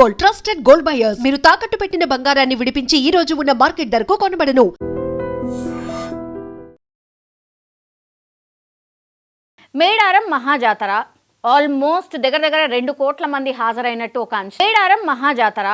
Gold, trusted gold buyers. మీరు తాకట్టు పెట్టిన బంగారాన్ని విడిపించి ఈ రోజు ఉన్న మార్కెట్ ధరకు కొనబడను. మేడారం మహాజాతర ఆల్మోస్ట్ దగ్గర 2 కోట్ల మంది హాజరైనట్టు ఒక అంచనా. మేడారం మహాజాతర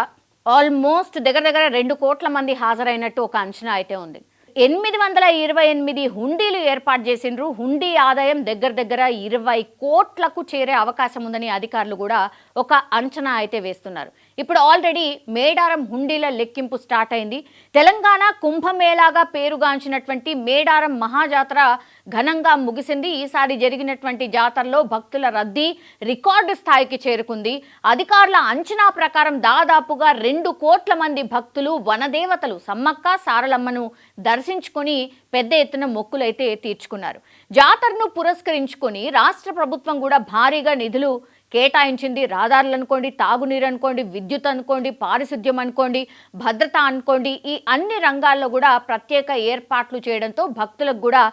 ఆల్మోస్ట్ దగ్గర 2 కోట్ల మంది హాజరైనట్టు ఒక అంచనా అయితే ఉంది. 828 హుండీలు ఏర్పాటు చేసిండ్రు. హుండీ ఆదాయం దగ్గర 20 కోట్లకు చేరే అవకాశం ఉందని అధికారులు కూడా ఒక అంచనా అయితే వేస్తున్నారు. ఇప్పుడు ఆల్రెడీ మేడారం హుండీల లెక్కింపు స్టార్ట్ అయింది. తెలంగాణ కుంభమేళాగా పేరుగాంచినటువంటి మేడారం మహాజాతర ఘనంగా ముగిసింది. ఈసారి జరిగినటువంటి జాతరలో భక్తుల రద్దీ రికార్డు స్థాయికి చేరుకుంది. అధికారుల అంచనా ప్రకారం దాదాపుగా 2 కోట్ల మంది భక్తులు వనదేవతలు సమ్మక్క సారలమ్మను దర్శించుకొని పెద్ద ఎత్తున మొక్కులైతే తీర్చుకున్నారు. జాతరను పురస్కరించుకొని రాష్ట్ర ప్రభుత్వం కూడా భారీగా నిధులు కేటాయించింది. రహదారులు అనుకోండి, తాగునీరు అనుకోండి, విద్యుత్ అనుకోండి, పారిశుద్ధ్యం అనుకోండి, భద్రత అనుకోండి, ఈ అన్ని రంగాల్లో కూడా ప్రత్యేక ఏర్పాట్లు చేయడంతో భక్తులకు కూడా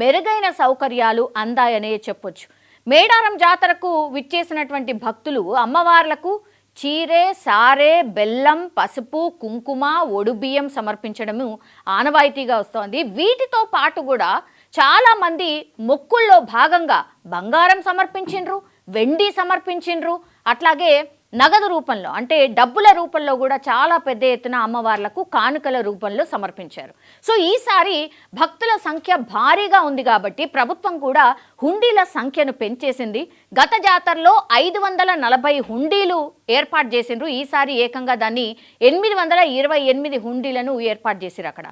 మెరుగైన సౌకర్యాలు అందాయనే చెప్పొచ్చు. మేడారం జాతరకు విచ్చేసినటువంటి భక్తులు అమ్మవార్లకు చీరె, సారె, బెల్లం, పసుపు, కుంకుమ, ఒడుబియ్యం సమర్పించడము ఆనవాయితీగా వస్తోంది. వీటితో పాటు కూడా చాలామంది మొక్కుల్లో భాగంగా బంగారం సమర్పించిండ్రు, వెండి సమర్పించిండ్రు, అట్లాగే నగదు రూపంలో అంటే డబ్బుల రూపంలో కూడా చాలా పెద్ద ఎత్తున అమ్మవార్లకు కానుకల రూపంలో సమర్పించారు. సో ఈసారి భక్తుల సంఖ్య భారీగా ఉంది కాబట్టి ప్రభుత్వం కూడా హుండీల సంఖ్యను పెంచేసింది. గత జాతరలో 540 హుండీలు ఏర్పాటు చేసిండ్రు. ఈసారి ఏకంగా దాన్ని 828 హుండీలను ఏర్పాటు చేసిరు అక్కడ.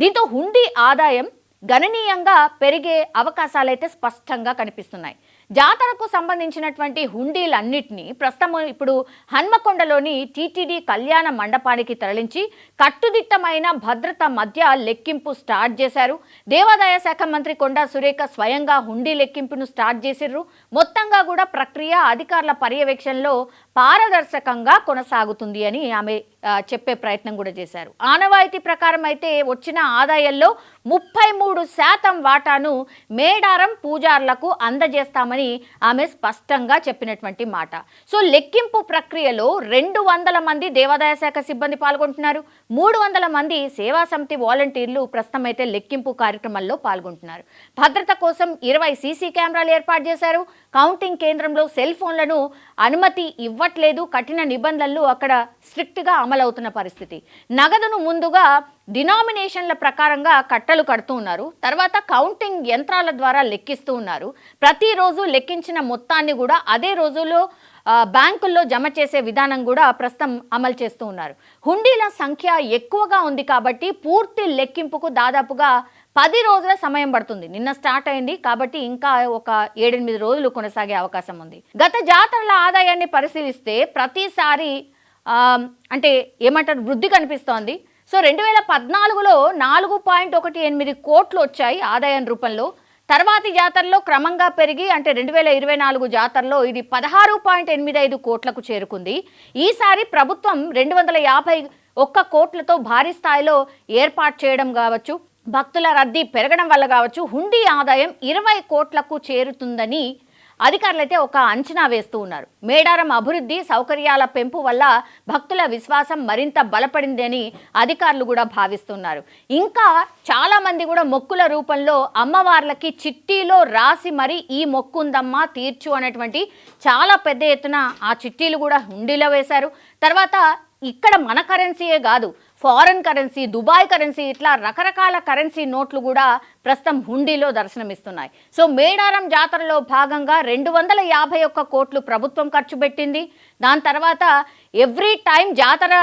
దీంతో హుండీ ఆదాయం గణనీయంగా పెరిగే అవకాశాలైతే స్పష్టంగా కనిపిస్తున్నాయి. జాతరకు సంబంధించినటువంటి హుండీలన్నింటినీ ప్రస్తుతం ఇప్పుడు హన్మకొండలోని టీటీడీ కళ్యాణ మండపానికి తరలించి కట్టుదిట్టమైన భద్రత మధ్య లెక్కింపు స్టార్ట్ చేశారు. దేవాదాయ శాఖ మంత్రి కొండా సురేఖ స్వయంగా హుండీ లెక్కింపును స్టార్ట్ చేసిర్రు. మొత్తంగా కూడా ప్రక్రియ అధికారుల పర్యవేక్షణలో పారదర్శకంగా కొనసాగుతుంది అని ఆమె చెప్పే ప్రయత్నం కూడా చేశారు. ఆనవాయితీ ప్రకారం అయితే వచ్చిన ఆదాయంలో 33% వాటాను మేడారం పూజార్లకు అందజేస్తామని ఆమె స్పష్టంగా చెప్పినటువంటి మాట. సో లెక్కింపు ప్రక్రియలో 200 మంది దేవాదాయ శాఖ సిబ్బంది పాల్గొంటున్నారు. 300 మంది సేవా సమితి వాలంటీర్లు ప్రస్తుతం అయితే లెక్కింపు కార్యక్రమాల్లో పాల్గొంటున్నారు. భద్రత కోసం 20 సీసీ కెమెరాలు ఏర్పాటు చేశారు. కౌంటింగ్ కేంద్రంలో సెల్ ఫోన్లను అనుమతి ఇవ్వట్లేదు. కఠిన నిబంధనలు అక్కడ స్ట్రిక్ట్గా అమలవుతున్న పరిస్థితి. నగదును ముందుగా డినామినేషన్ల ప్రకారంగా కట్టలు కడుతూ ఉన్నారు. తర్వాత కౌంటింగ్ యంత్రాల ద్వారా లెక్కిస్తూ ఉన్నారు. ప్రతిరోజు లెక్కించిన మొత్తాన్ని కూడా అదే రోజులో బ్యాంకుల్లో జమ చేసే విధానం కూడా ప్రస్తుతం అమలు చేస్తూ ఉన్నారు. హుండీల సంఖ్య ఎక్కువగా ఉంది కాబట్టి పూర్తి లెక్కింపుకు దాదాపుగా 10 రోజుల సమయం పడుతుంది. నిన్న స్టార్ట్ అయింది కాబట్టి ఇంకా ఒక 7-8 రోజులు కొనసాగే అవకాశం ఉంది. గత జాతరల ఆదాయాన్ని పరిశీలిస్తే ప్రతిసారి అంటే ఏమంటారు వృద్ధి కనిపిస్తోంది. సో 2014లో 4.18 కోట్లు వచ్చాయి ఆదాయం రూపంలో. తర్వాతి జాతరలో క్రమంగా పెరిగి అంటే 2024 జాతరలో ఇది 16.85 కోట్లకు చేరుకుంది. ఈసారి ప్రభుత్వం 251 కోట్లతో భారీ స్థాయిలో ఏర్పాటు చేయడం కావచ్చు, భక్తుల రద్దీ పెరగడం వల్ల కావచ్చు, హుండీ ఆదాయం 20 కోట్లకు చేరుతుందని అధికారులు అయితే ఒక అంచనా వేస్తూ ఉన్నారు. మేడారం అభివృద్ధి సౌకర్యాల పెంపు వల్ల భక్తుల విశ్వాసం మరింత బలపడింది అని అధికారులు కూడా భావిస్తున్నారు. ఇంకా చాలామంది కూడా మొక్కుల రూపంలో అమ్మవార్లకి చిట్టీలో రాసి మరి ఈ మొక్కు ఉందమ్మా తీర్చు అనేటువంటి చాలా పెద్ద ఎత్తున ఆ చిట్టీలు కూడా హుండీలో వేశారు. తర్వాత ఇక్కడ మన కరెన్సీయే కాదు, ఫారెన్ కరెన్సీ, దుబాయ్ కరెన్సీ, ఇట్లా రకరకాల కరెన్సీ నోట్లు కూడా ప్రస్తుతం హుండీలో దర్శనమిస్తున్నాయి. సో మేడారం జాతరలో భాగంగా 251 కోట్లు ప్రభుత్వం ఖర్చు పెట్టింది. దాని తర్వాత ఎవ్రీ టైం జాతర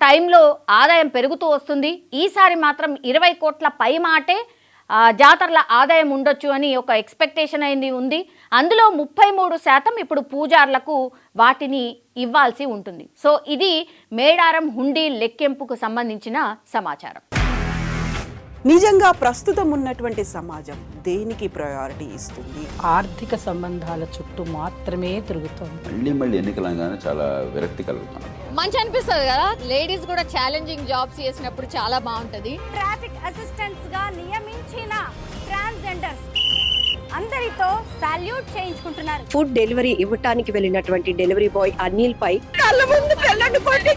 టైంలో ఆదాయం పెరుగుతూ వస్తుంది. ఈసారి మాత్రం 20 కోట్ల పై మాటే జాతరల ఆదాయం ఉండొచ్చు అని ఒక ఎక్స్పెక్టేషన్ అయింది ఉంది. అందులో 33% ఇప్పుడు పూజార్లకు వాటిని ఇవ్వాల్సి ఉంటుంది. సో ఇది మేడారం హుండీ లెక్కింపుకు సంబంధించిన సమాచారం. నిజంగా ప్రస్తుతం ఉన్నటువంటి సమాజం దేనికి ప్రయారిటీ ఇస్తుంది? ఆర్థిక సంబంధాల చుట్టూ మాత్రమే తిరుగుతుంది. మళ్ళీ ఎన్నికలంగానే చాలా విరక్తి కలుగుతాం. మంచి అనిపిస్తుంది కదా, లేడీస్ కూడా ఛాలెంజింగ్ జాబ్స్ చేసినప్పుడు చాలా బాగుంటది. ట్రాఫిక్ అసిస్టెంట్స్ గా నియమించిన ట్రాన్స్జెండర్స్ అందరితో సాల్యూట్ చేయించుకుంటున్నారు. ఫుడ్ డెలివరీ ఇవ్వటానికి వెళ్ళినటువంటి డెలివరీ బాయ్ అనిల్ పై కళ్ళ ముందు పిల్లల్ని కొట్టి